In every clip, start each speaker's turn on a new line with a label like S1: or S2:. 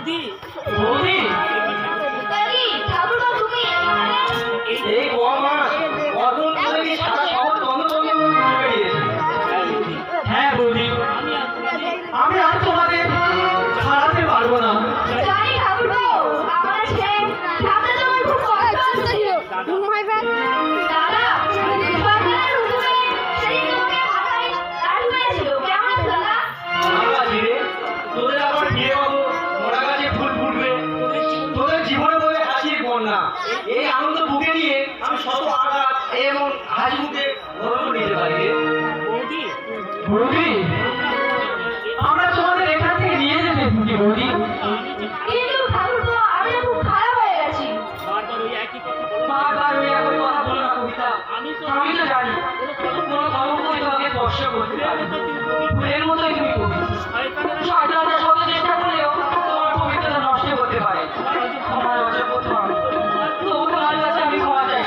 S1: বৌদি
S2: বৌদি
S3: তাই ঠাকুর তুমি
S2: এই বৌমা অদন করে কি সারা শহর বন্ধ বেরিয়েছে। হ্যাঁ বৌদি আমি আর তোমাদের ছাড়াতে পারবো না।
S3: জানি ঠাকুর আমার সে ঠাকুর তোমার খুব কষ্ট হচ্ছিল দাদা সরকারের হুকুমে সেই তোমাকে মাথায় লাঠি মেরেছিল কেমন দাদা
S2: আমরা ধীরে তোদের আবার বিয়ে হবো, মোড়া গাছে ফুল ফুটবে, তোদের জীবনে বলে হাসির বন্যা। এই আনন্দ বুকে নিয়ে আমি শত আঘাত এবং হাসি মুখে গর্ব নিতে পারি রে। বৌদি আমরা তোমাদের এখান থেকে নিয়ে যেতে খুঁজি বৌদি।
S3: কিন্তু ঠাকুর আমি খুব খারাপ হয়ে গেছি
S2: বারবার ওই একই কথা বলো না কবিতা। আমি তো জানি কোনো কলঙ্কই তোমাকে স্পর্শ করতে পারে। ফুলের মতোই তুমি কবি। শয়তানরা শত চেষ্টা করলেও তোমার পবিত্রতা নষ্ট করতে পারে। আমার অযোগ্য আমি। তবু তোমার কাছে আমি ক্ষমা চাই।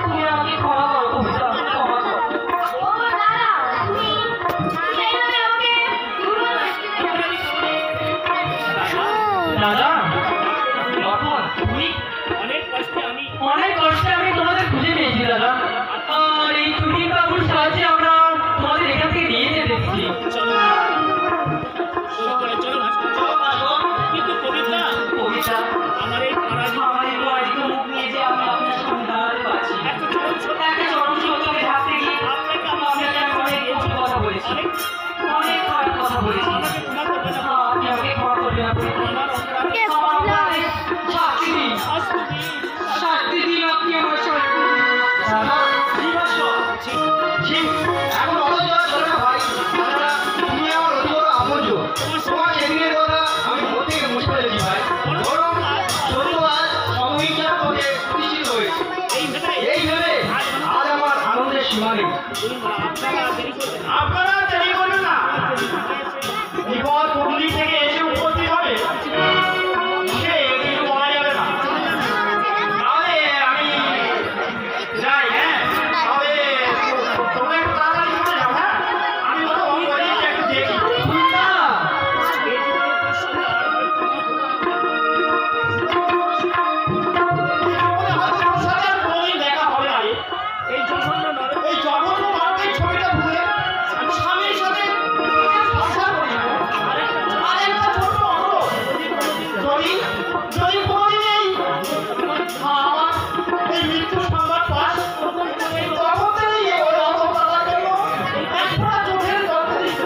S2: তুমি আমাকে ক্ষমা করো কবিতা, ক্ষমা করো।
S3: ও দাদা তুমি এইভাবে আমাকে দুর্বল
S2: দাদা লক্ষণ তুমি অনেক কষ্টে আমি তোমাদের খুঁজে পেয়েছি দাদা। আর এই চুরি বাবুর সাহায্যে আমরা তোমাদের এখান থেকে নিয়ে যেতে দেখছি। কবিতা আমার এই বাড়িতে মুখ নিয়ে যে আমি আপনার সামনে দাঁড়াতে পারছি, একটা চরম সত্যকে ঢাকতে গিয়ে আপনাকে আমি অনেক কটু কথা বলেছি, অনেক খারাপ কথা বলেছি। আপনি আমাকে ক্ষমা করবেন। শাস্তি দিন আপনি আমার শাস্তি। এখন অত যাওয়া চলে না ভাই। তুমি আমার অতি বড় আপনজন। তোমার সেদিনের কথা আমি মন থেকে মুছে ফেলেছি ভাই। বরং চলুন আজ সমহিংসার পথে প্রতিষ্ঠিত হয়েছে। এই ভেবে আজ আমার আনন্দের সীমা নেই। আপনারা দেরি করবেন না। বিপদ পুরুলি থেকে এসে উপস্থিত হবে, সে কিছু বলা যাবে না। তাহলে আমি যাই। হ্যাঁ তবে তোমরা একটু তাড়াতাড়ি চলে যাও। হ্যাঁ আমি ওটা অন করেছি, একটু দেখি। দেখা হবে না। এই জঘন্য মানবিক ছবিটা ভুলে আমি স্বামীর সাথে সংসার করি। আর একটা ছোট্ট অনুরোধ, যদি কোনোদিন আমার এই মৃত্যু সংবাদ পাস, তখন থেকেই এই অন্তঃপ্রাণার জন্য এক ফোঁটা চোখের জল দিত।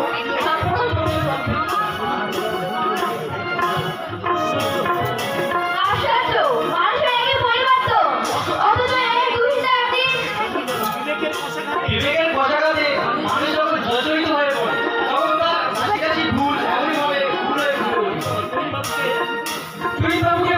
S3: আশ্চর্য মানুষের একে পরিবর্তন অথচ একে দুহিতা আপনি
S2: বিবেকের পশাঘাতে মানুষ যখন জর্জরিত হয়ে পড়ে, তখন তার কাছাকাছি ভুল এমনইভাবে ভুল হয়ে ভুল। তুই বাবুকে